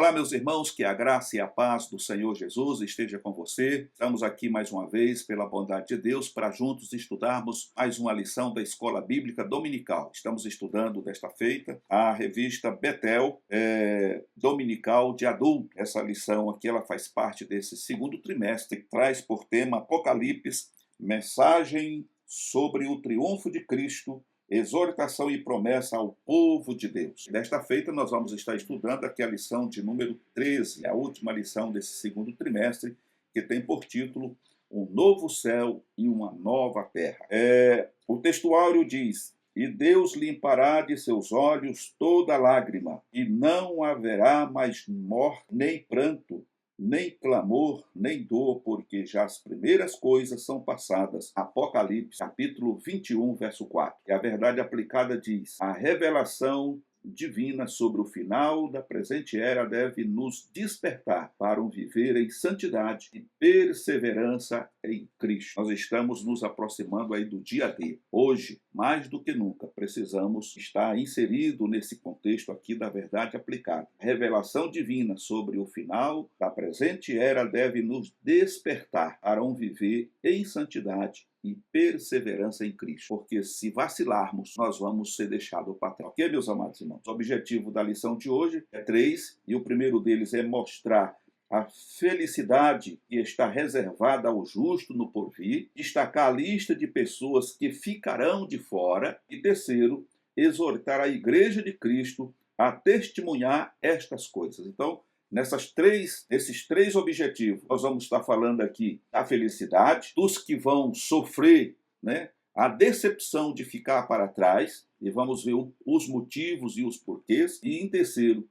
Olá, meus irmãos, que a graça e a paz do Senhor Jesus esteja com você. Estamos aqui mais uma vez, pela bondade de Deus, para juntos estudarmos mais uma lição da Escola Bíblica Dominical. Estamos estudando desta feita a revista Betel, Dominical de Adulto. Essa lição aqui ela faz parte desse segundo trimestre, que traz por tema Apocalipse, mensagem sobre o triunfo de Cristo, exortação e promessa ao povo de Deus. Desta feita, nós vamos estar estudando aqui a lição de número 13, a última lição desse segundo trimestre, que tem por título Um Novo Céu e uma Nova Terra. O textuário diz: E Deus limpará de seus olhos toda lágrima, e não haverá mais morte, nem pranto, nem clamor, nem dor, porque já as primeiras coisas são passadas. Apocalipse, capítulo 21, verso 4. E a verdade aplicada diz: a revelação divina sobre o final da presente era deve nos despertar para um viver em santidade e perseverança em Cristo. Nós estamos nos aproximando aí do dia D. Hoje, mais do que nunca, precisamos estar inserido nesse contexto aqui da verdade aplicada. A revelação divina sobre o final da presente era deve nos despertar para um viver em santidade e perseverança em Cristo, porque se vacilarmos, nós vamos ser deixados para trás. Ok, meus amados irmãos? O objetivo da lição de hoje é 3, e o primeiro deles é mostrar a felicidade que está reservada ao justo no porvir, destacar a lista de pessoas que ficarão de fora, e terceiro, exortar a Igreja de Cristo a testemunhar estas coisas. Então, nesses três objetivos, nós vamos estar falando aqui da felicidade, dos que vão sofrer, a decepção de ficar para trás, e vamos ver os motivos e os porquês. E em terceiro,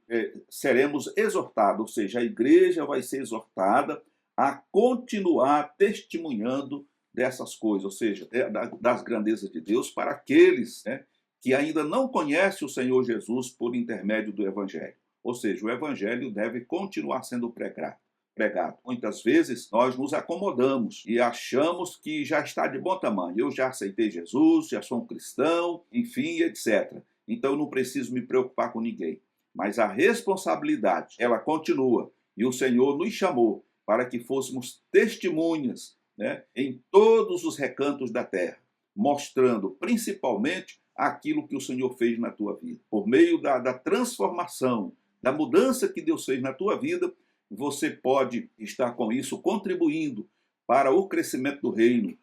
seremos exortados, ou seja, a igreja vai ser exortada a continuar testemunhando dessas coisas, ou seja, das grandezas de Deus para aqueles que ainda não conhecem o Senhor Jesus por intermédio do Evangelho. Ou seja, o Evangelho deve continuar sendo pregado. Muitas vezes nós nos acomodamos e achamos que já está de bom tamanho. Eu já aceitei Jesus, já sou um cristão, enfim, etc. Então eu não preciso me preocupar com ninguém. Mas a responsabilidade, ela continua. E o Senhor nos chamou para que fôssemos testemunhas em todos os recantos da terra, mostrando principalmente aquilo que o Senhor fez na tua vida. Por meio da transformação, da mudança que Deus fez na tua vida, você pode estar com isso contribuindo para o crescimento do reino,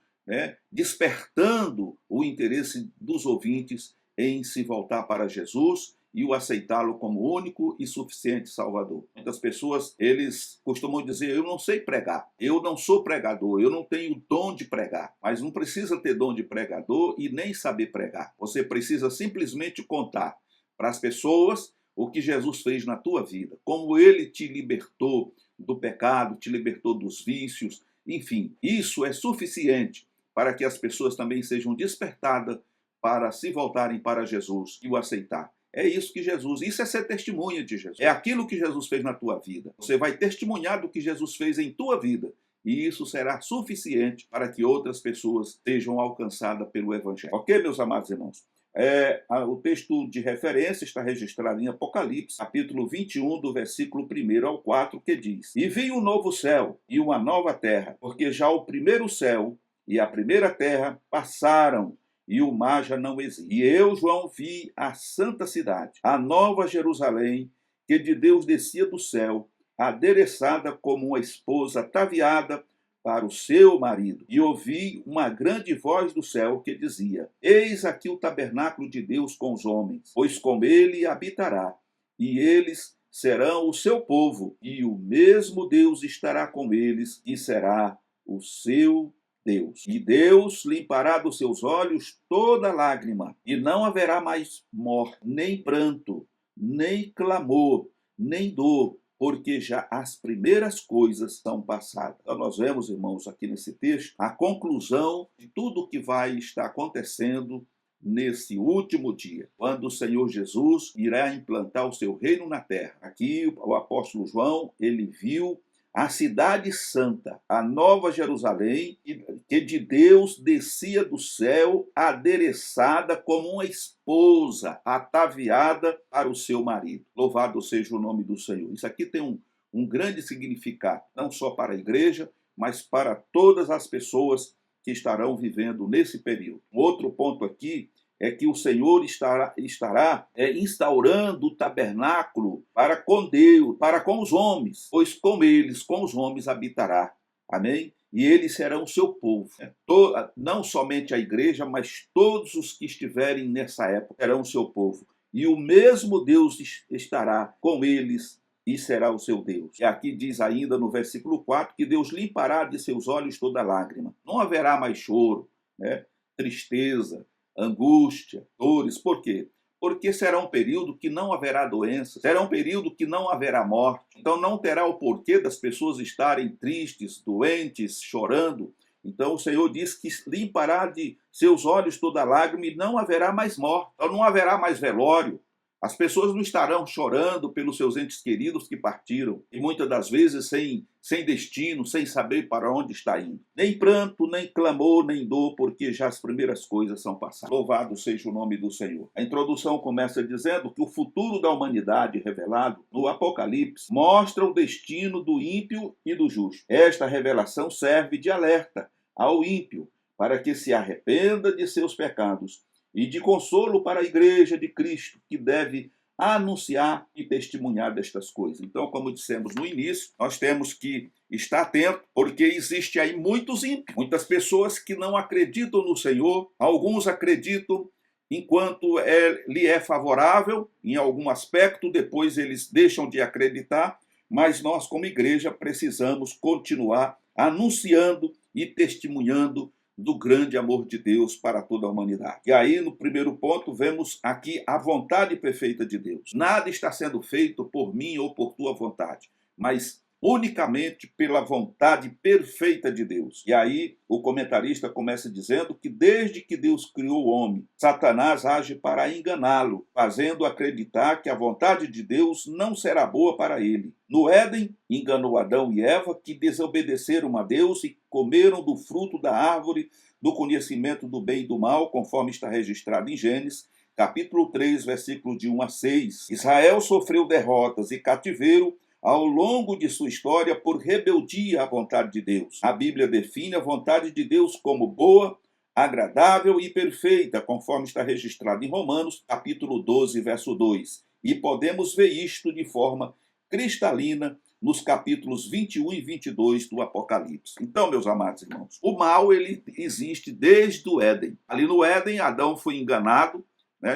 despertando o interesse dos ouvintes em se voltar para Jesus e o aceitá-lo como único e suficiente Salvador. Muitas pessoas, eles costumam dizer: eu não sei pregar, eu não sou pregador, eu não tenho dom de pregar. Mas não precisa ter dom de pregador e nem saber pregar. Você precisa simplesmente contar para as pessoas o que Jesus fez na tua vida, como ele te libertou do pecado, te libertou dos vícios, enfim, isso é suficiente para que as pessoas também sejam despertadas para se voltarem para Jesus e o aceitar. É isso é ser testemunha de Jesus. É aquilo que Jesus fez na tua vida. Você vai testemunhar do que Jesus fez em tua vida, e isso será suficiente para que outras pessoas sejam alcançadas pelo Evangelho. Ok, meus amados irmãos? O texto de referência está registrado em Apocalipse, capítulo 21, do versículo 1 ao 4, que diz: E vi um novo céu e uma nova terra, porque já o primeiro céu e a primeira terra passaram, e o mar já não existe. E eu, João, vi a santa cidade, a nova Jerusalém, que de Deus descia do céu, adereçada como uma esposa ataviada para o seu marido. E ouvi uma grande voz do céu que dizia: Eis aqui o tabernáculo de Deus com os homens, pois com ele habitará, e eles serão o seu povo, e o mesmo Deus estará com eles, e será o seu Deus. E Deus limpará dos seus olhos toda lágrima, e não haverá mais morte, nem pranto, nem clamor, nem dor, porque já as primeiras coisas são passadas. Então nós vemos, irmãos, aqui nesse texto, a conclusão de tudo o que vai estar acontecendo nesse último dia, quando o Senhor Jesus irá implantar o seu reino na terra. Aqui o apóstolo João, ele viu a cidade santa, a nova Jerusalém, que de Deus descia do céu, adereçada como uma esposa ataviada para o seu marido. Louvado seja o nome do Senhor. Isso aqui tem um grande significado, não só para a igreja, mas para todas as pessoas que estarão vivendo nesse período. Outro ponto aqui é que o Senhor estará instaurando o tabernáculo para com Deus, para com os homens, pois com eles, com os homens habitará. Amém? E eles serão o seu povo. Não somente a igreja, mas todos os que estiverem nessa época serão o seu povo. E o mesmo Deus estará com eles e será o seu Deus. E aqui diz ainda no versículo 4 que Deus limpará de seus olhos toda lágrima. Não haverá mais choro, tristeza, angústia, dores. Por quê? Porque será um período que não haverá doença, será um período que não haverá morte. Então não terá o porquê das pessoas estarem tristes, doentes, chorando. Então o Senhor diz que limpará de seus olhos toda lágrima e não haverá mais morte. Então não haverá mais velório. As pessoas não estarão chorando pelos seus entes queridos que partiram, e muitas das vezes sem destino, sem saber para onde está indo. Nem pranto, nem clamor, nem dor, porque já as primeiras coisas são passadas. Louvado seja o nome do Senhor. A introdução começa dizendo que o futuro da humanidade revelado no Apocalipse mostra o destino do ímpio e do justo. Esta revelação serve de alerta ao ímpio para que se arrependa de seus pecados e de consolo para a igreja de Cristo, que deve anunciar e testemunhar destas coisas. Então, como dissemos no início, nós temos que estar atento, porque existe aí muitos ímpios, muitas pessoas que não acreditam no Senhor. Alguns acreditam enquanto lhe é favorável em algum aspecto, depois eles deixam de acreditar, mas nós, como igreja, precisamos continuar anunciando e testemunhando do grande amor de Deus para toda a humanidade. E aí, no primeiro ponto, vemos aqui a vontade perfeita de Deus. Nada está sendo feito por mim ou por tua vontade, mas unicamente pela vontade perfeita de Deus. E aí, o comentarista começa dizendo que desde que Deus criou o homem, Satanás age para enganá-lo, fazendo acreditar que a vontade de Deus não será boa para ele. No Éden, enganou Adão e Eva, que desobedeceram a Deus e comeram do fruto da árvore do conhecimento do bem e do mal, conforme está registrado em Gênesis, capítulo 3, versículos de 1 a 6. Israel sofreu derrotas e cativeiro ao longo de sua história por rebeldia à vontade de Deus. A Bíblia define a vontade de Deus como boa, agradável e perfeita, conforme está registrado em Romanos, capítulo 12, verso 2. E podemos ver isto de forma cristalina nos capítulos 21 e 22 do Apocalipse. Então, meus amados irmãos, o mal ele existe desde o Éden. Ali no Éden, Adão foi enganado,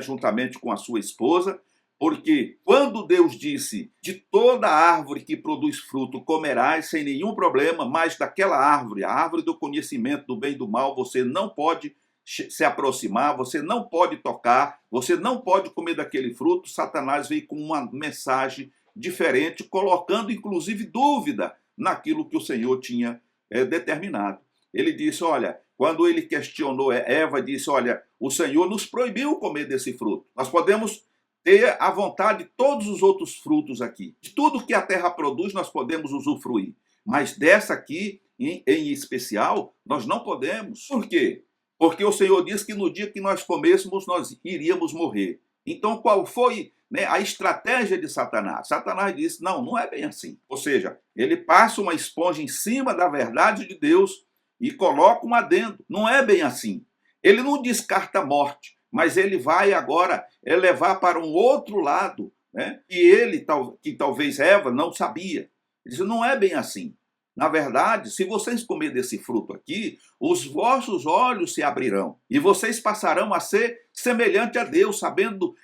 juntamente com a sua esposa, porque quando Deus disse, de toda árvore que produz fruto comerás sem nenhum problema, mas daquela árvore, a árvore do conhecimento do bem e do mal, você não pode se aproximar, você não pode tocar, você não pode comer daquele fruto. Satanás veio com uma mensagem diferente, colocando inclusive dúvida naquilo que o Senhor tinha determinado. Ele disse, olha, quando ele questionou Eva, disse, olha, o Senhor nos proibiu comer desse fruto. Nós podemos ter à vontade todos os outros frutos aqui. De tudo que a terra produz, nós podemos usufruir. Mas dessa aqui, em especial, nós não podemos. Por quê? Porque o Senhor disse que no dia que nós comêssemos, nós iríamos morrer. Então, qual foi a estratégia de Satanás? Satanás disse, não é bem assim. Ou seja, ele passa uma esponja em cima da verdade de Deus e coloca um adendo. Não é bem assim. Ele não descarta a morte, mas ele vai agora levar para um outro lado, que talvez Eva não sabia. Ele disse, não é bem assim. Na verdade, se vocês comerem desse fruto aqui, os vossos olhos se abrirão e vocês passarão a ser semelhante a Deus, sabendo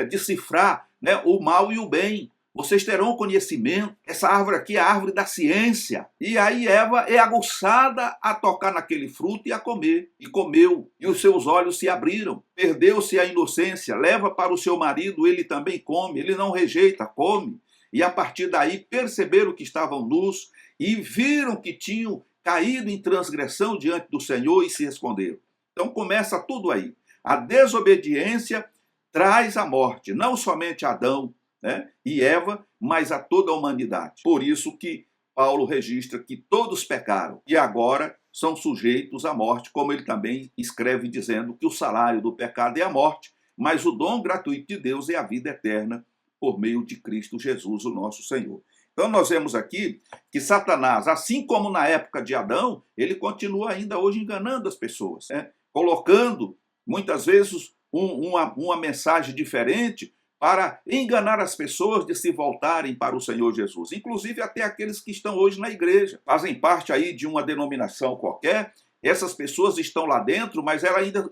decifrar o mal e o bem. Vocês terão conhecimento. Essa árvore aqui é a árvore da ciência. E aí Eva é aguçada a tocar naquele fruto e a comer. E comeu. E os seus olhos se abriram. Perdeu-se a inocência. Leva para o seu marido, ele também come. Ele não rejeita, come. E a partir daí perceberam que estavam nus e viram que tinham caído em transgressão diante do Senhor e se esconderam. Então começa tudo aí. A desobediência traz a morte, não somente a Adão, e Eva, mas a toda a humanidade. Por isso que Paulo registra que todos pecaram e agora são sujeitos à morte, como ele também escreve dizendo que o salário do pecado é a morte, mas o dom gratuito de Deus é a vida eterna por meio de Cristo Jesus, o nosso Senhor. Então nós vemos aqui que Satanás, assim como na época de Adão, ele continua ainda hoje enganando as pessoas, né? Colocando muitas vezes uma mensagem diferente para enganar as pessoas de se voltarem para o Senhor Jesus. Inclusive até aqueles que estão hoje na igreja, fazem parte aí de uma denominação qualquer, essas pessoas estão lá dentro, mas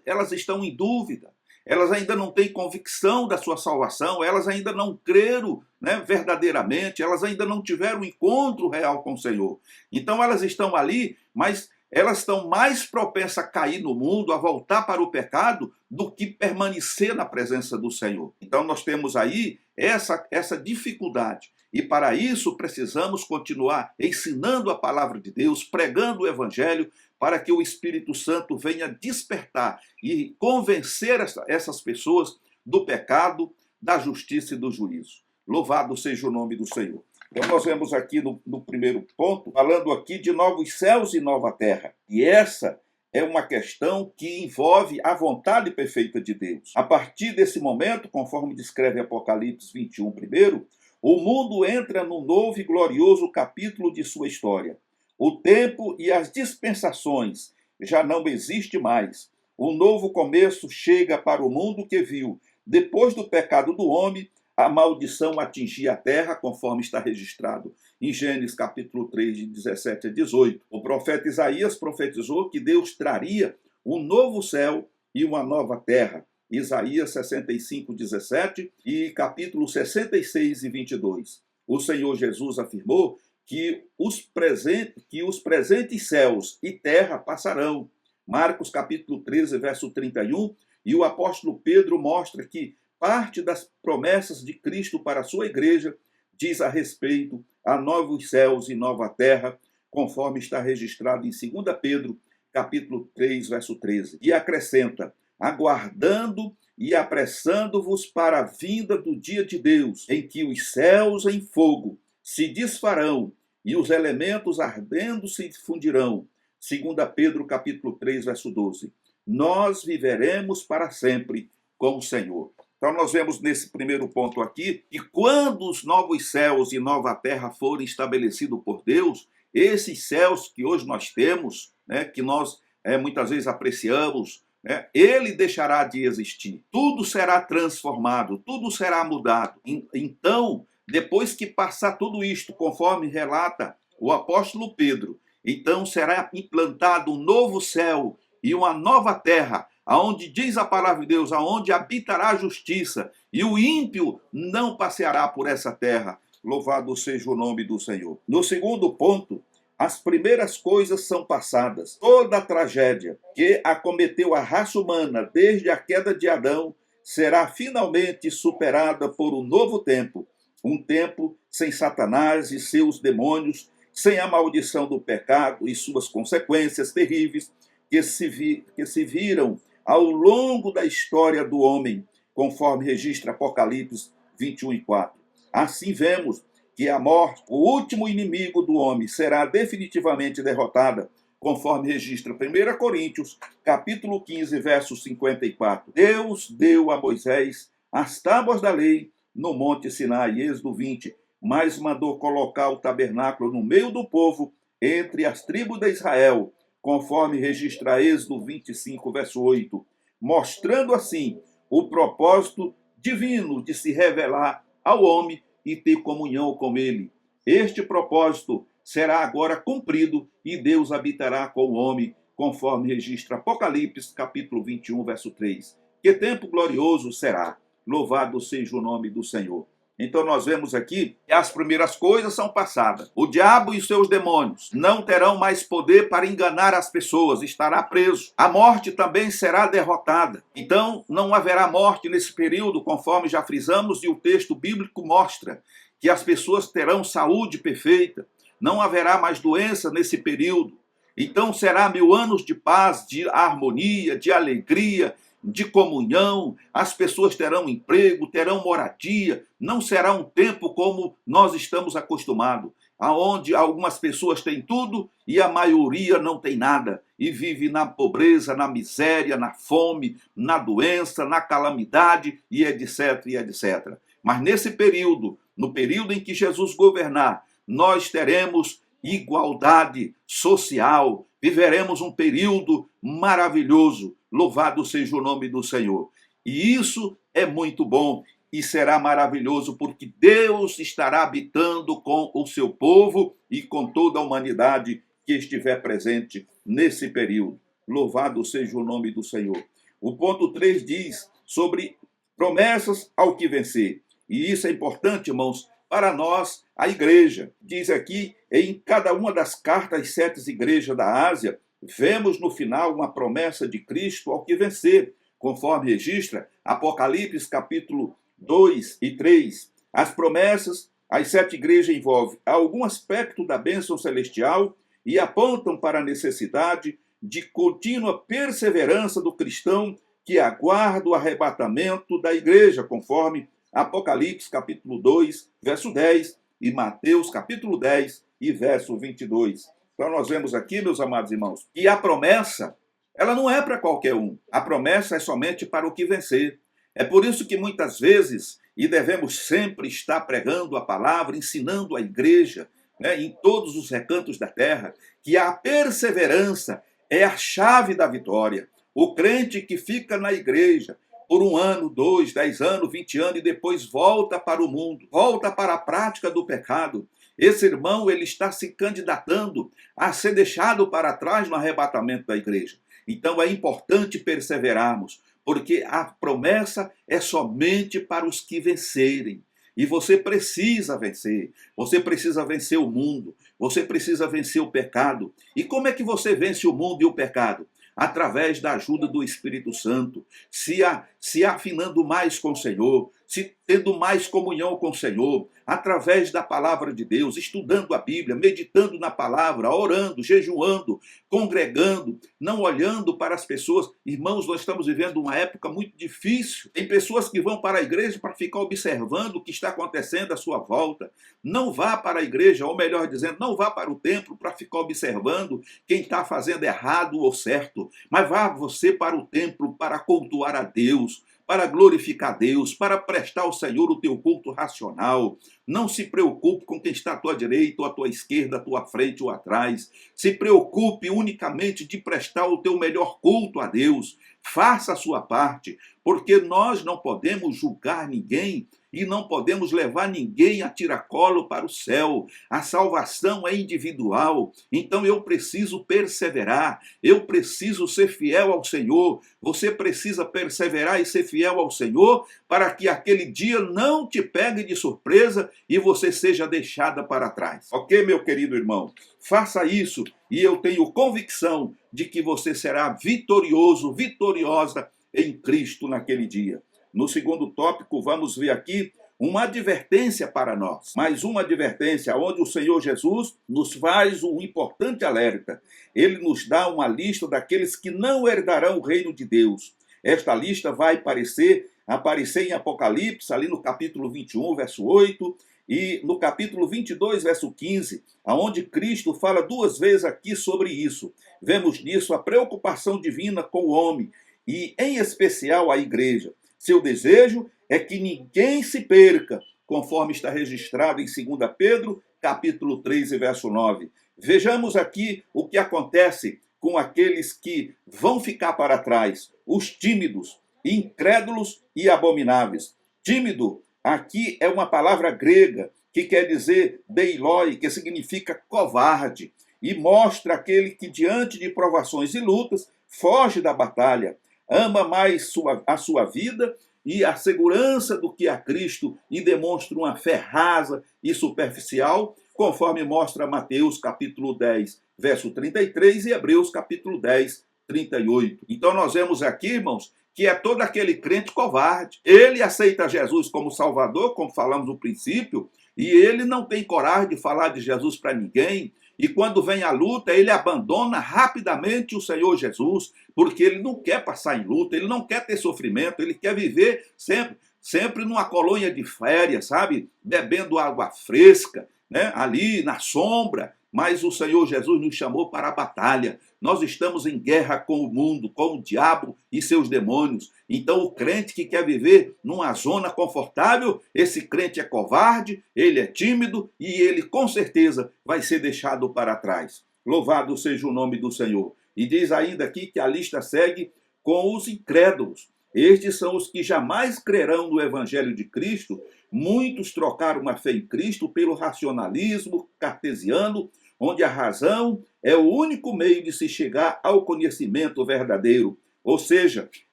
elas estão em dúvida. Elas ainda não têm convicção da sua salvação, elas ainda não creram, né, verdadeiramente, elas ainda não tiveram um encontro real com o Senhor. Então elas estão ali, mas elas estão mais propensas a cair no mundo, a voltar para o pecado, do que permanecer na presença do Senhor. Então nós temos aí essa dificuldade. E para isso precisamos continuar ensinando a palavra de Deus, pregando o Evangelho, para que o Espírito Santo venha despertar e convencer essas pessoas do pecado, da justiça e do juízo. Louvado seja o nome do Senhor. Então nós vemos aqui no primeiro ponto, falando aqui de novos céus e nova terra. E essa é uma questão que envolve a vontade perfeita de Deus. A partir desse momento, conforme descreve Apocalipse 21 primeiro, o mundo entra num novo e glorioso capítulo de sua história. O tempo e as dispensações já não existem mais. Um novo começo chega para o mundo que viu, depois do pecado do homem, a maldição atingia a terra, conforme está registrado em Gênesis capítulo 3, de 17 a 18. O profeta Isaías profetizou que Deus traria um novo céu e uma nova terra. Isaías 65, 17 e capítulo 66 e 22. O Senhor Jesus afirmou que os presentes céus e terra passarão. Marcos capítulo 13, verso 31, e o apóstolo Pedro mostra que parte das promessas de Cristo para a sua igreja diz a respeito a novos céus e nova terra, conforme está registrado em 2 Pedro capítulo 3, verso 13. E acrescenta: aguardando e apressando-vos para a vinda do dia de Deus, em que os céus em fogo se desfarão e os elementos ardendo se fundirão. 2 Pedro capítulo 3, verso 12. Nós viveremos para sempre com o Senhor. Então nós vemos nesse primeiro ponto aqui que quando os novos céus e nova terra forem estabelecidos por Deus, esses céus que hoje nós temos, né, que nós muitas vezes apreciamos, né, ele deixará de existir. Tudo será transformado, tudo será mudado. Então, depois que passar tudo isto, conforme relata o apóstolo Pedro, então será implantado um novo céu e uma nova terra, aonde diz a palavra de Deus, aonde habitará a justiça, e o ímpio não passeará por essa terra. Louvado seja o nome do Senhor. No segundo ponto, as primeiras coisas são passadas. Toda a tragédia que acometeu a raça humana desde a queda de Adão será finalmente superada por um novo tempo. Um tempo sem Satanás e seus demônios, sem a maldição do pecado e suas consequências terríveis que se viram ao longo da história do homem, conforme registra Apocalipse 21 e 4. Assim vemos que a morte, o último inimigo do homem, será definitivamente derrotada, conforme registra 1 Coríntios, capítulo 15, verso 54. Deus deu a Moisés as tábuas da lei no Monte Sinai, Êxodo 20, mas mandou colocar o tabernáculo no meio do povo, entre as tribos de Israel, conforme registra Êxodo 25, verso 8, mostrando assim o propósito divino de se revelar ao homem e ter comunhão com ele. Este propósito será agora cumprido e Deus habitará com o homem, conforme registra Apocalipse, capítulo 21, verso 3. Que tempo glorioso será! Louvado seja o nome do Senhor. Então nós vemos aqui que as primeiras coisas são passadas. O diabo e seus demônios não terão mais poder para enganar as pessoas, estará preso. A morte também será derrotada. Então não haverá morte nesse período, conforme já frisamos, e o texto bíblico mostra que as pessoas terão saúde perfeita. Não haverá mais doença nesse período. Então será 1000 anos de paz, de harmonia, de alegria, de comunhão, as pessoas terão emprego, terão moradia, não será um tempo como nós estamos acostumados, aonde algumas pessoas têm tudo e a maioria não tem nada, e vive na pobreza, na miséria, na fome, na doença, na calamidade, e etc, e etc. Mas nesse período, no período em que Jesus governar, nós teremos igualdade social, viveremos um período maravilhoso, louvado seja o nome do Senhor. E isso é muito bom e será maravilhoso, porque Deus estará habitando com o seu povo e com toda a humanidade que estiver presente nesse período. Louvado seja o nome do Senhor. O ponto 3 diz sobre promessas ao que vencer. E isso é importante, irmãos, para nós, a igreja. Diz aqui, em cada uma das cartas 7 igrejas da Ásia, vemos no final uma promessa de Cristo ao que vencer, conforme registra Apocalipse capítulo 2 e 3. As promessas às 7 igrejas envolvem algum aspecto da bênção celestial e apontam para a necessidade de contínua perseverança do cristão que aguarda o arrebatamento da igreja, conforme Apocalipse capítulo 2, verso 10 e Mateus capítulo 10 e verso 22. Então nós vemos aqui, meus amados irmãos, que a promessa, ela não é para qualquer um. A promessa é somente para o que vencer. É por isso que muitas vezes, e devemos sempre estar pregando a palavra, ensinando a igreja, em todos os recantos da terra, que a perseverança é a chave da vitória. O crente que fica na igreja por 1 ano, 2, 10 anos, 20 anos, e depois volta para o mundo, volta para a prática do pecado. Esse irmão, ele está se candidatando a ser deixado para trás no arrebatamento da igreja. Então é importante perseverarmos, porque a promessa é somente para os que vencerem. E você precisa vencer. Você precisa vencer o mundo. Você precisa vencer o pecado. E como é que você vence o mundo e o pecado? Através da ajuda do Espírito Santo, se afinando mais com o Senhor, se tendo mais comunhão com o Senhor, através da palavra de Deus, estudando a Bíblia, meditando na palavra, orando, jejuando, congregando, não olhando para as pessoas. Irmãos, nós estamos vivendo uma época muito difícil. Tem pessoas que vão para a igreja para ficar observando o que está acontecendo à sua volta. Não vá para a igreja, ou melhor dizendo, não vá para o templo para ficar observando quem está fazendo errado ou certo. Mas vá você para o templo para cultuar a Deus, para glorificar a Deus, para prestar ao Senhor o teu culto racional. Não se preocupe com quem está à tua direita ou à tua esquerda, à tua frente ou atrás. Se preocupe unicamente de prestar o teu melhor culto a Deus. Faça a sua parte, porque nós não podemos julgar ninguém e não podemos levar ninguém a tiracolo para o céu. A salvação é individual, então eu preciso perseverar, eu preciso ser fiel ao Senhor. Você precisa perseverar e ser fiel ao Senhor para que aquele dia não te pegue de surpresa e você seja deixada para trás. Ok, meu querido irmão? Faça isso e eu tenho convicção de que você será vitorioso, vitoriosa em Cristo naquele dia. No segundo tópico, vamos ver aqui uma advertência para nós. Mais uma advertência, onde o Senhor Jesus nos faz um importante alerta. Ele nos dá uma lista daqueles que não herdarão o reino de Deus. Esta lista vai aparecer em Apocalipse, ali no capítulo 21, verso 8, e no capítulo 22, verso 15, onde Cristo fala 2 vezes aqui sobre isso. Vemos nisso a preocupação divina com o homem, e em especial a igreja. Seu desejo é que ninguém se perca, conforme está registrado em 2 Pedro, capítulo 3, verso 9. Vejamos aqui o que acontece com aqueles que vão ficar para trás, os tímidos, incrédulos e abomináveis. Tímido, aqui é uma palavra grega que quer dizer deiloi, que significa covarde, e mostra aquele que diante de provações e lutas foge da batalha, ama mais a sua vida e a segurança do que a Cristo e demonstra uma fé rasa e superficial, conforme mostra Mateus capítulo 10, verso 33 e Hebreus capítulo 10, 38. Então nós vemos aqui, irmãos, que é todo aquele crente covarde. Ele aceita Jesus como Salvador, como falamos no princípio, e ele não tem coragem de falar de Jesus para ninguém. E quando vem a luta, ele abandona rapidamente o Senhor Jesus, porque ele não quer passar em luta, ele não quer ter sofrimento, ele quer viver sempre numa colônia de férias, sabe? Bebendo água fresca, né? Ali na sombra. Mas o Senhor Jesus nos chamou para a batalha. Nós estamos em guerra com o mundo, com o diabo e seus demônios. Então o crente que quer viver numa zona confortável, esse crente é covarde, ele é tímido e ele com certeza vai ser deixado para trás. Louvado seja o nome do Senhor. E diz ainda aqui que a lista segue com os incrédulos. Estes são os que jamais crerão no Evangelho de Cristo. Muitos trocaram a fé em Cristo pelo racionalismo cartesiano, onde a razão é o único meio de se chegar ao conhecimento verdadeiro. Ou seja,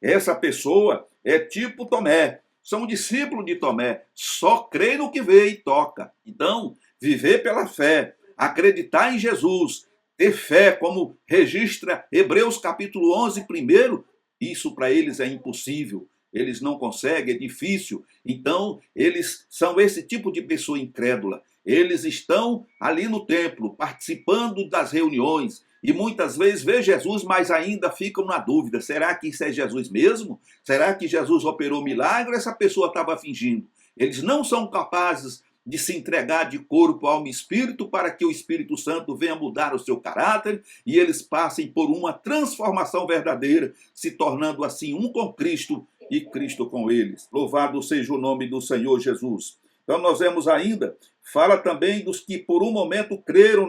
essa pessoa é tipo Tomé, são discípulos de Tomé, só crê no que vê e toca. Então, viver pela fé, acreditar em Jesus, ter fé, como registra Hebreus capítulo 11, primeiro, isso para eles é impossível. Eles não conseguem, é difícil. Então, eles são esse tipo de pessoa incrédula. Eles estão ali no templo, participando das reuniões, e muitas vezes vê Jesus, mas ainda ficam na dúvida. Será que isso é Jesus mesmo? Será que Jesus operou milagre ou essa pessoa estava fingindo? Eles não são capazes de se entregar de corpo, alma e espírito para que o Espírito Santo venha mudar o seu caráter e eles passem por uma transformação verdadeira, se tornando assim um com Cristo e Cristo com eles. Louvado seja o nome do Senhor Jesus. Então nós vemos ainda, fala também dos que por um momento creram,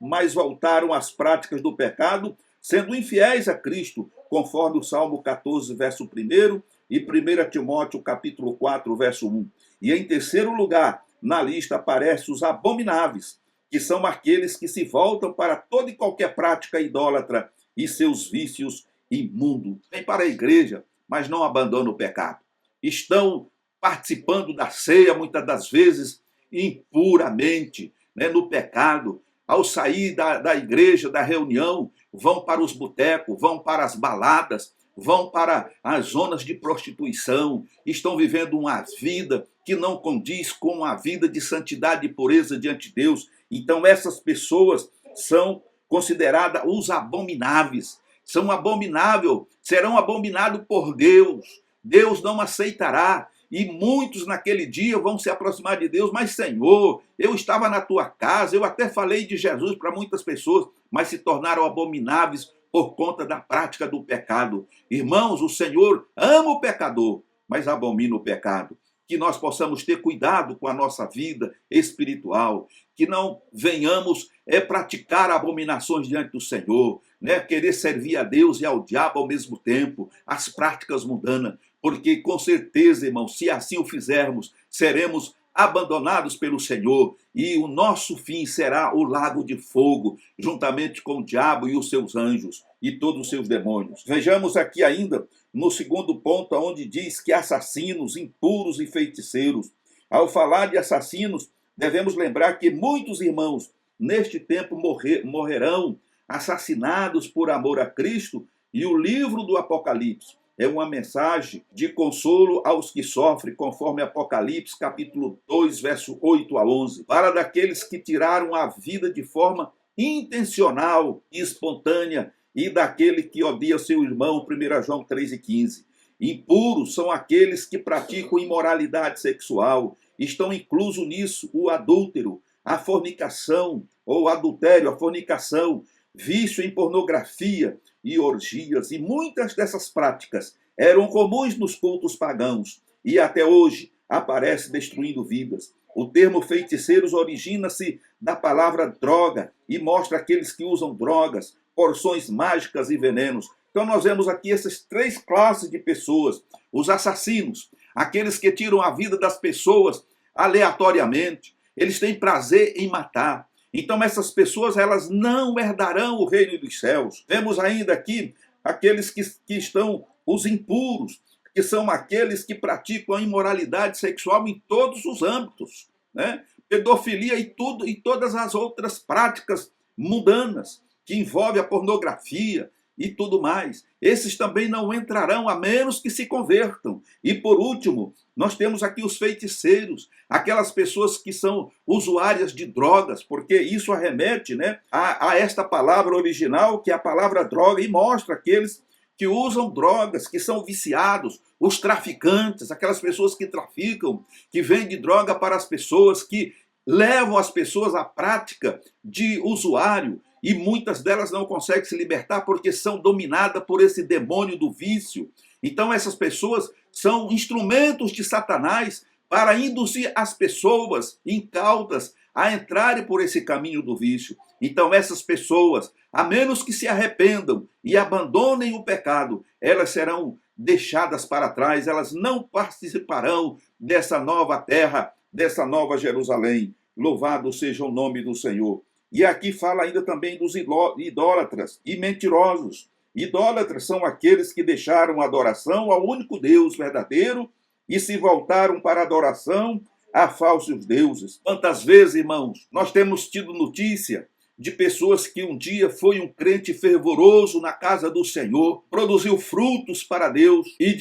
mas voltaram às práticas do pecado, sendo infiéis a Cristo, conforme o Salmo 14, verso 1 e 1 Timóteo capítulo 4, verso 1. E em terceiro lugar, na lista aparecem os abomináveis, que são aqueles que se voltam para toda e qualquer prática idólatra e seus vícios imundos. Vêm para a igreja, mas não abandonam o pecado. Estão participando da ceia, muitas das vezes, impuramente, né, no pecado. Ao sair da igreja, da reunião, vão para os botecos, vão para as baladas, vão para as zonas de prostituição, estão vivendo uma vida que não condiz com a vida de santidade e pureza diante de Deus. Então essas pessoas são consideradas os abomináveis, são abomináveis, serão abominados por Deus. Deus não aceitará. E muitos naquele dia vão se aproximar de Deus, mas Senhor, eu estava na tua casa, eu até falei de Jesus para muitas pessoas, mas se tornaram abomináveis por conta da prática do pecado. Irmãos, o Senhor ama o pecador, mas abomina o pecado. Que nós possamos ter cuidado com a nossa vida espiritual, que não venhamos praticar abominações diante do Senhor, né? Querer servir a Deus e ao diabo ao mesmo tempo, as práticas mundanas, porque com certeza, irmão, se assim o fizermos, seremos abandonados pelo Senhor e o nosso fim será o lago de fogo, juntamente com o diabo e os seus anjos e todos os seus demônios. Vejamos aqui ainda no segundo ponto, onde diz que assassinos, impuros e feiticeiros. Ao falar de assassinos, devemos lembrar que muitos irmãos neste tempo morrerão assassinados por amor a Cristo, e o livro do Apocalipse é uma mensagem de consolo aos que sofrem, conforme Apocalipse, capítulo 2, verso 8 a 11. Fala daqueles que tiraram a vida de forma intencional e espontânea e daquele que odia seu irmão, 1 João 3 e 15. Impuros são aqueles que praticam imoralidade sexual. Estão incluso nisso o adúltero, a fornicação, ou adultério, a fornicação, vício em pornografia e orgias, e muitas dessas práticas eram comuns nos cultos pagãos e até hoje aparece destruindo vidas. O termo feiticeiros origina-se da palavra droga e mostra aqueles que usam drogas, porções mágicas e venenos. Então nós vemos aqui essas três classes de pessoas: os assassinos, aqueles que tiram a vida das pessoas aleatoriamente, eles têm prazer em matar. Então essas pessoas, elas não herdarão o reino dos céus. Vemos ainda aqui aqueles que estão, os impuros, que são aqueles que praticam a imoralidade sexual em todos os âmbitos, né? Pedofilia e todas as outras práticas mundanas que envolvem a pornografia e tudo mais. Esses também não entrarão a menos que se convertam. E por último, nós temos aqui os feiticeiros, aquelas pessoas que são usuárias de drogas, porque isso arremete, né, a esta palavra original, que é a palavra droga, e mostra aqueles que usam drogas, que são viciados, os traficantes, aquelas pessoas que traficam, que vendem droga para as pessoas, que levam as pessoas à prática de usuário, e muitas delas não conseguem se libertar porque são dominadas por esse demônio do vício. Então essas pessoas são instrumentos de Satanás para induzir as pessoas incautas a entrarem por esse caminho do vício. Então essas pessoas, a menos que se arrependam e abandonem o pecado, elas serão deixadas para trás, elas não participarão dessa nova terra, dessa nova Jerusalém. Louvado seja o nome do Senhor. E aqui fala ainda também dos idólatras e mentirosos. Idólatras são aqueles que deixaram a adoração ao único Deus verdadeiro e se voltaram para a adoração a falsos deuses. Quantas vezes, irmãos, nós temos tido notícia de pessoas que um dia foi um crente fervoroso na casa do Senhor, produziu frutos para Deus e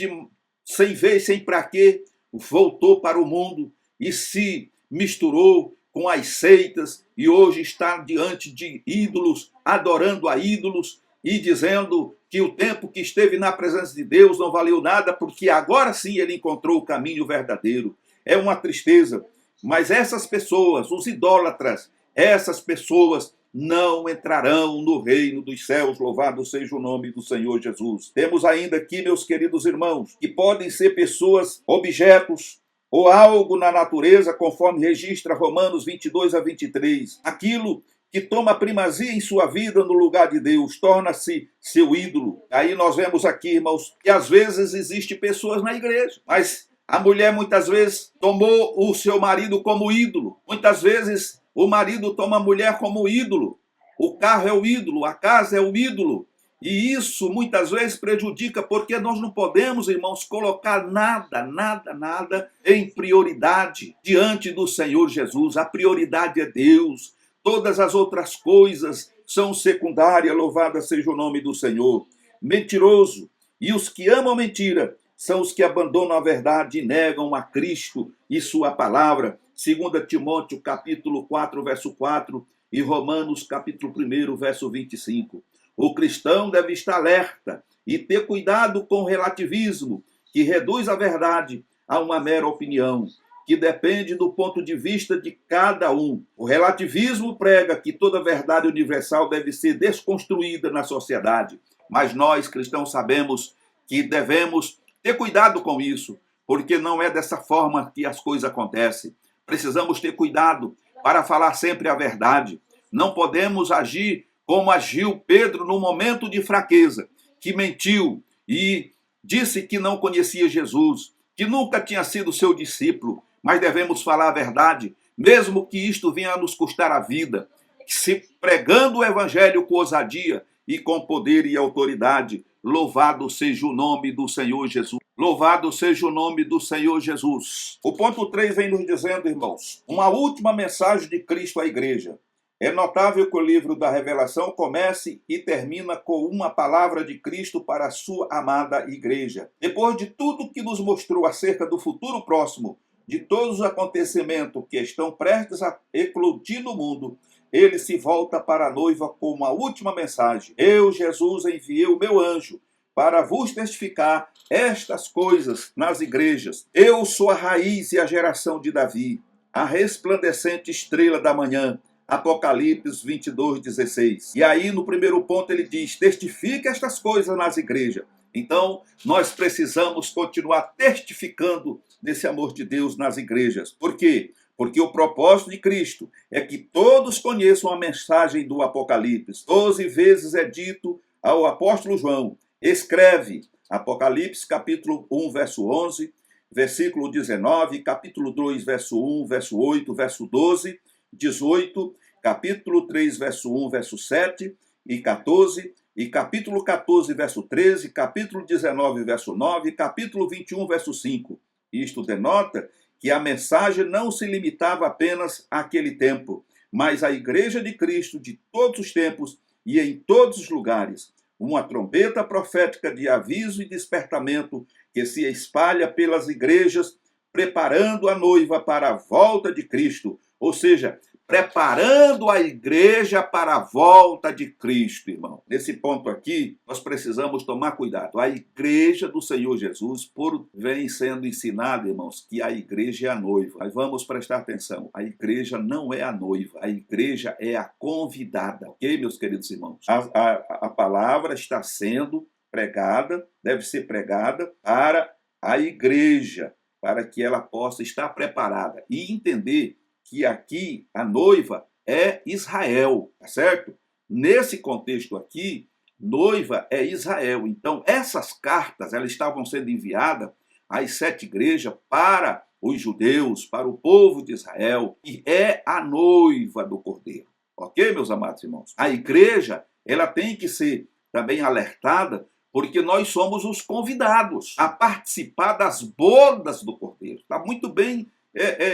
sem vez, sem para quê, voltou para o mundo e se misturou com as seitas e hoje está diante de ídolos, adorando a ídolos e dizendo que o tempo que esteve na presença de Deus não valeu nada porque agora sim ele encontrou o caminho verdadeiro. É uma tristeza, mas essas pessoas, os idólatras, essas pessoas não entrarão no reino dos céus, louvado seja o nome do Senhor Jesus. Temos ainda aqui, meus queridos irmãos, que podem ser pessoas, objetos, ou algo na natureza, conforme registra Romanos 22 a 23. Aquilo que toma primazia em sua vida no lugar de Deus, torna-se seu ídolo. Aí nós vemos aqui, irmãos, que às vezes existem pessoas na igreja, mas a mulher muitas vezes tomou o seu marido como ídolo. Muitas vezes o marido toma a mulher como ídolo. O carro é o ídolo, a casa é o ídolo. E isso muitas vezes prejudica, porque nós não podemos, irmãos, colocar nada em prioridade diante do Senhor Jesus. A prioridade é Deus. Todas as outras coisas são secundárias, louvado seja o nome do Senhor. Mentiroso. E os que amam mentira são os que abandonam a verdade e negam a Cristo e sua palavra. 2 Timóteo capítulo 4, verso 4 e Romanos capítulo 1, verso 25. O cristão deve estar alerta e ter cuidado com o relativismo, que reduz a verdade a uma mera opinião, que depende do ponto de vista de cada um. O relativismo prega que toda verdade universal deve ser desconstruída na sociedade, mas nós, cristãos, sabemos que devemos ter cuidado com isso, porque não é dessa forma que as coisas acontecem. Precisamos ter cuidado para falar sempre a verdade. Não podemos agir como agiu Pedro no momento de fraqueza, que mentiu e disse que não conhecia Jesus, que nunca tinha sido seu discípulo, mas devemos falar a verdade, mesmo que isto venha a nos custar a vida, se pregando o evangelho com ousadia e com poder e autoridade. Louvado seja o nome do Senhor Jesus. Louvado seja o nome do Senhor Jesus. O ponto 3 vem nos dizendo, irmãos, uma última mensagem de Cristo à igreja. É notável que o livro da Revelação comece e termina com uma palavra de Cristo para a sua amada igreja. Depois de tudo que nos mostrou acerca do futuro próximo, de todos os acontecimentos que estão prestes a eclodir no mundo, ele se volta para a noiva com uma última mensagem. Eu, Jesus, enviei o meu anjo para vos testificar estas coisas nas igrejas. Eu sou a raiz e a geração de Davi, a resplandecente estrela da manhã. Apocalipse 22, 16. E aí, no primeiro ponto, ele diz, testifique estas coisas nas igrejas. Então, nós precisamos continuar testificando desse amor de Deus nas igrejas. Por quê? Porque o propósito de Cristo é que todos conheçam a mensagem do Apocalipse. 12 vezes é dito ao apóstolo João, escreve, Apocalipse capítulo 1, verso 11, versículo 19, capítulo 2, verso 1, verso 8, verso 12, 18, capítulo 3, verso 1, verso 7 e 14, e capítulo 14, verso 13, capítulo 19, verso 9, capítulo 21, verso 5. Isto denota que a mensagem não se limitava apenas àquele tempo, mas à igreja de Cristo de todos os tempos e em todos os lugares. uma trombeta profética de aviso e despertamento que se espalha pelas igrejas, preparando a noiva para a volta de Cristo. Ou seja, preparando a igreja para a volta de Cristo, irmão. Nesse ponto aqui, nós precisamos tomar cuidado. A igreja do Senhor Jesus vem sendo ensinada, irmãos, que a igreja é a noiva. Mas vamos prestar atenção. A igreja não é a noiva. A igreja é a convidada. Ok, meus queridos irmãos? A palavra está sendo pregada, deve ser pregada para a igreja, para que ela possa estar preparada e entender que aqui a noiva é Israel, tá certo? Nesse contexto aqui, noiva é Israel. Então, essas cartas, elas estavam sendo enviadas às 7 igrejas para os judeus, para o povo de Israel, que é a noiva do Cordeiro. Ok, meus amados irmãos? A igreja, ela tem que ser também alertada, porque nós somos os convidados a participar das bodas do Cordeiro. Está muito bem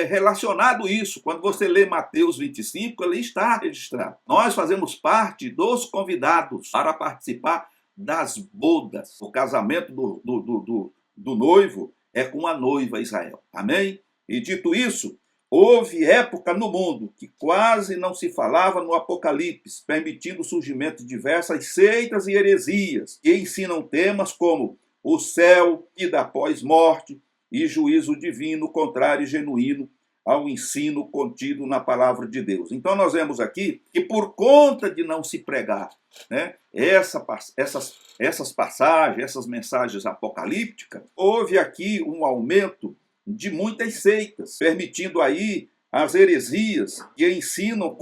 relacionado isso. Quando você lê Mateus 25, ali está registrado. Nós fazemos parte dos convidados para participar das bodas. O casamento do noivo é com a noiva Israel. Amém? E dito isso, houve época no mundo que quase não se falava no Apocalipse, permitindo o surgimento de diversas seitas e heresias que ensinam temas como o céu e da pós-morte, e juízo divino, contrário e genuíno ao ensino contido na palavra de Deus. Então nós vemos aqui que por conta de não se pregar, né, essas passagens, essas mensagens apocalípticas, houve aqui um aumento de muitas seitas, permitindo aí as heresias que ensinam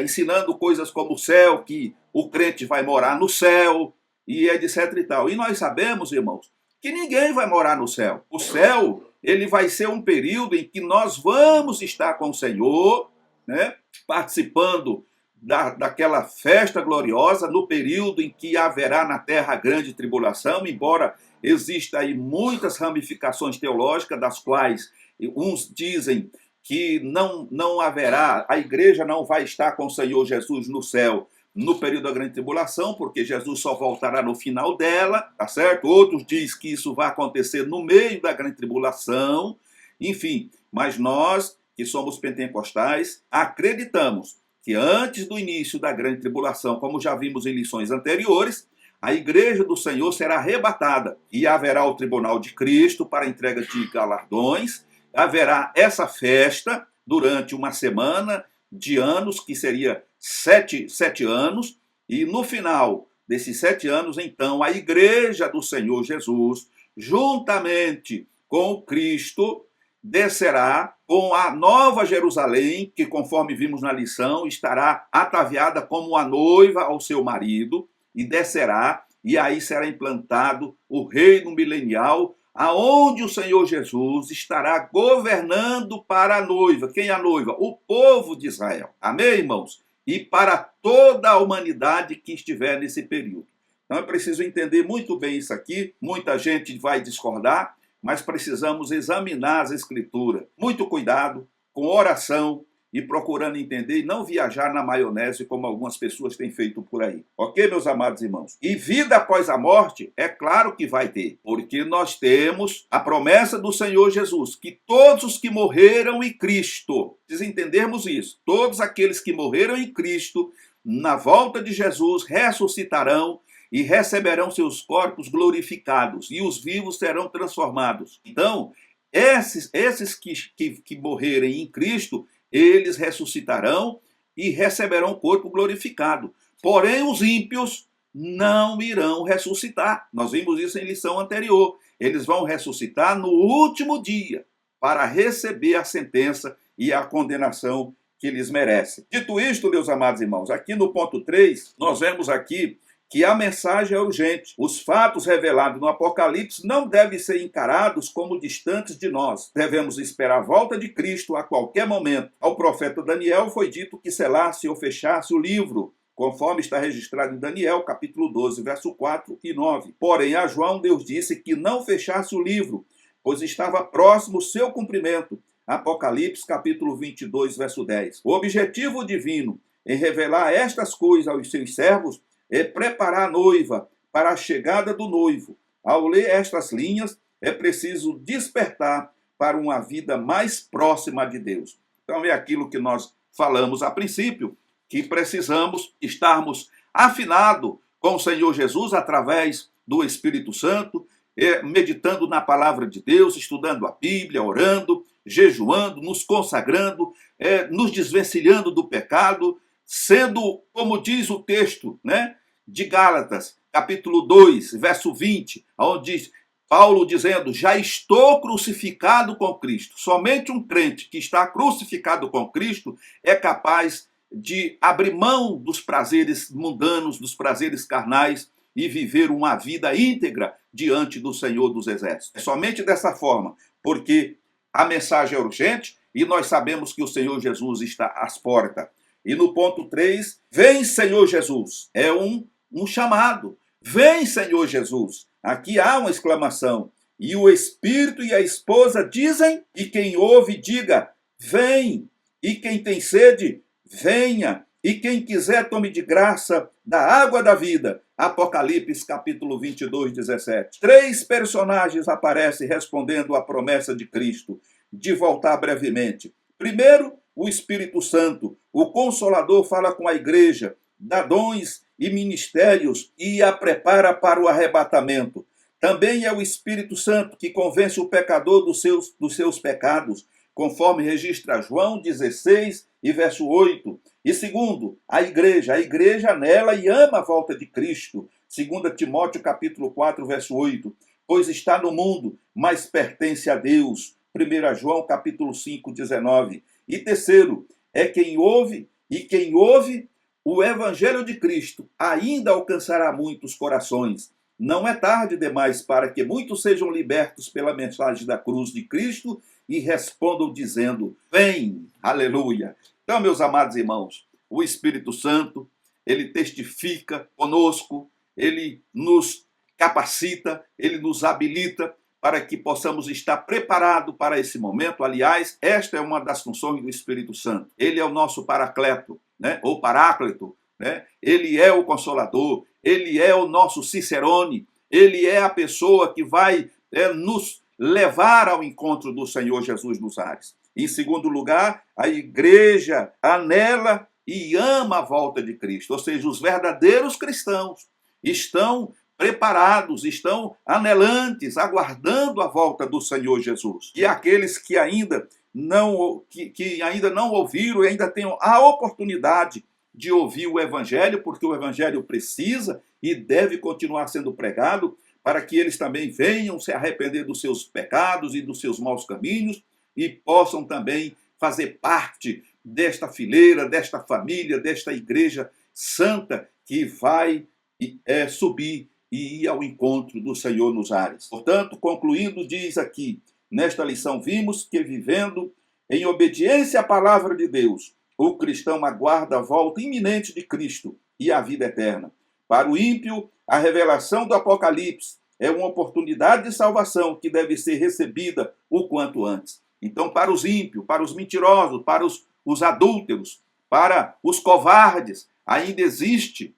ensinando coisas como o céu, que o crente vai morar no céu, e etc e tal. E nós sabemos, irmãos, que ninguém vai morar no céu. O céu, ele vai ser um período em que nós vamos estar com o Senhor, né, participando daquela festa gloriosa, no período em que haverá na terra a grande tribulação, embora exista aí muitas ramificações teológicas, das quais uns dizem que não haverá, a igreja não vai estar com o Senhor Jesus no céu no período da grande tribulação, porque Jesus só voltará no final dela, tá certo? Outros dizem que isso vai acontecer no meio da grande tribulação, enfim. Mas nós, que somos pentecostais, acreditamos que antes do início da grande tribulação, como já vimos em lições anteriores, a igreja do Senhor será arrebatada e haverá o tribunal de Cristo para a entrega de galardões, haverá essa festa durante uma semana de anos, que seria sete anos, e no final desses 7 anos, então, a igreja do Senhor Jesus, juntamente com o Cristo, descerá com a nova Jerusalém, que, conforme vimos na lição, estará ataviada como a noiva ao seu marido, e descerá, e aí será implantado o reino milenial, aonde o Senhor Jesus estará governando para a noiva. Quem é a noiva? O povo de Israel. Amém, irmãos? E para toda a humanidade que estiver nesse período. Então é preciso entender muito bem isso aqui. Muita gente vai discordar, mas precisamos examinar as Escrituras. Muito cuidado, com oração e procurando entender e não viajar na maionese como algumas pessoas têm feito por aí. Ok, meus amados irmãos? E vida após a morte, é claro que vai ter, porque nós temos a promessa do Senhor Jesus, que todos os que morreram em Cristo, precisa entendermos isso, todos aqueles que morreram em Cristo, na volta de Jesus, ressuscitarão e receberão seus corpos glorificados, e os vivos serão transformados. Então, esses que morrerem em Cristo, eles ressuscitarão e receberão o corpo glorificado. Porém, os ímpios não irão ressuscitar. Nós vimos isso em lição anterior. Eles vão ressuscitar no último dia para receber a sentença e a condenação que eles merecem. Dito isto, meus amados irmãos, aqui no ponto 3, nós vemos aqui que a mensagem é urgente. Os fatos revelados no Apocalipse não devem ser encarados como distantes de nós. Devemos esperar a volta de Cristo a qualquer momento. Ao profeta Daniel foi dito que selasse ou fechasse o livro, conforme está registrado em Daniel, capítulo 12, verso 4 e 9. Porém, a João Deus disse que não fechasse o livro, pois estava próximo o seu cumprimento. Apocalipse, capítulo 22, verso 10. O objetivo divino em revelar estas coisas aos seus servos é preparar a noiva para a chegada do noivo. Ao ler estas linhas, é preciso despertar para uma vida mais próxima de Deus. Então é aquilo que nós falamos a princípio, que precisamos estarmos afinados com o Senhor Jesus através do Espírito Santo, meditando na palavra de Deus, estudando a Bíblia, orando, jejuando, nos consagrando, nos desvencilhando do pecado, sendo, como diz o texto, né, de Gálatas, capítulo 2, verso 20, onde diz Paulo dizendo, já estou crucificado com Cristo. Somente um crente que está crucificado com Cristo é capaz de abrir mão dos prazeres mundanos, dos prazeres carnais e viver uma vida íntegra diante do Senhor dos Exércitos. É somente dessa forma, porque a mensagem é urgente e nós sabemos que o Senhor Jesus está às portas. E no ponto 3, vem Senhor Jesus, é um chamado. Vem Senhor Jesus. Aqui há uma exclamação. E o Espírito e a esposa dizem, e quem ouve diga, vem. E quem tem sede, venha. E quem quiser tome de graça da água da vida. Apocalipse capítulo 22, 17. 3 personagens aparecem respondendo à promessa de Cristo de voltar brevemente. Primeiro, o Espírito Santo. O Consolador fala com a igreja, dá dons e ministérios e a prepara para o arrebatamento. Também é o Espírito Santo que convence o pecador dos seus pecados, conforme registra João 16 e verso 8. E segundo, a igreja anela e ama a volta de Cristo, 2 Timóteo capítulo 4, verso 8, pois está no mundo, mas pertence a Deus, 1 João capítulo 5, 19. E terceiro, é quem ouve, e quem ouve o Evangelho de Cristo ainda alcançará muitos corações. Não é tarde demais para que muitos sejam libertos pela mensagem da cruz de Cristo e respondam dizendo, vem, aleluia. Então, meus amados irmãos, o Espírito Santo, ele testifica conosco, ele nos capacita, ele nos habilita para que possamos estar preparados para esse momento. Aliás, esta é uma das funções do Espírito Santo. Ele é o nosso paracleto, né? Ou paráclito, né? Ele é o Consolador, ele é o nosso Cicerone, ele é a pessoa que vai nos levar ao encontro do Senhor Jesus nos ares. Em segundo lugar, a igreja anela e ama a volta de Cristo, ou seja, os verdadeiros cristãos estão preparados, estão anelantes, aguardando a volta do Senhor Jesus. E aqueles que ainda não ouviram e ainda têm a oportunidade de ouvir o Evangelho, porque o Evangelho precisa e deve continuar sendo pregado, para que eles também venham se arrepender dos seus pecados e dos seus maus caminhos e possam também fazer parte desta fileira, desta família, desta igreja santa que vai subir e ir ao encontro do Senhor nos ares. Portanto, concluindo, diz aqui, nesta lição vimos que vivendo em obediência à palavra de Deus, o cristão aguarda a volta iminente de Cristo e a vida eterna. Para o ímpio, a revelação do Apocalipse é uma oportunidade de salvação que deve ser recebida o quanto antes. Então, para os ímpios, para os mentirosos, para os adúlteros, para os covardes, ainda existe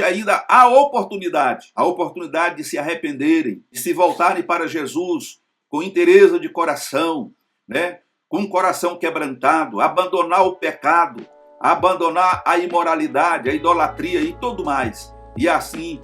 ainda a oportunidade de se arrependerem, de se voltarem para Jesus com inteireza de coração, né? Com um coração quebrantado, abandonar o pecado, abandonar a imoralidade, a idolatria e tudo mais. E assim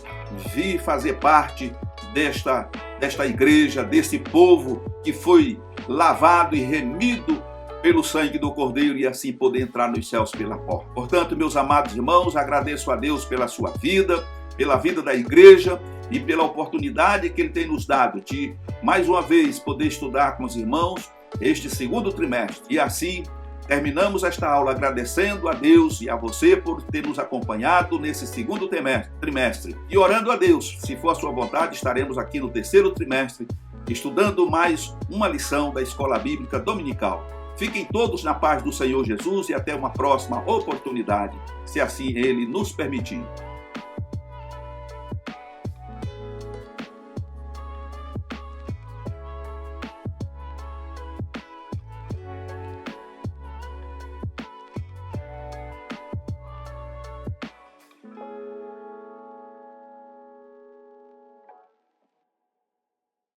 vir fazer parte desta igreja, desse povo que foi lavado e remido pelo sangue do Cordeiro e assim poder entrar nos céus pela porta. Portanto, meus amados irmãos, agradeço a Deus pela sua vida, pela vida da igreja e pela oportunidade que Ele tem nos dado de, mais uma vez, poder estudar com os irmãos este segundo trimestre. E assim, terminamos esta aula agradecendo a Deus e a você por ter nos acompanhado nesse segundo trimestre. E orando a Deus, se for a sua vontade, estaremos aqui no terceiro trimestre, estudando mais uma lição da Escola Bíblica Dominical. Fiquem todos na paz do Senhor Jesus e até uma próxima oportunidade, se assim Ele nos permitir.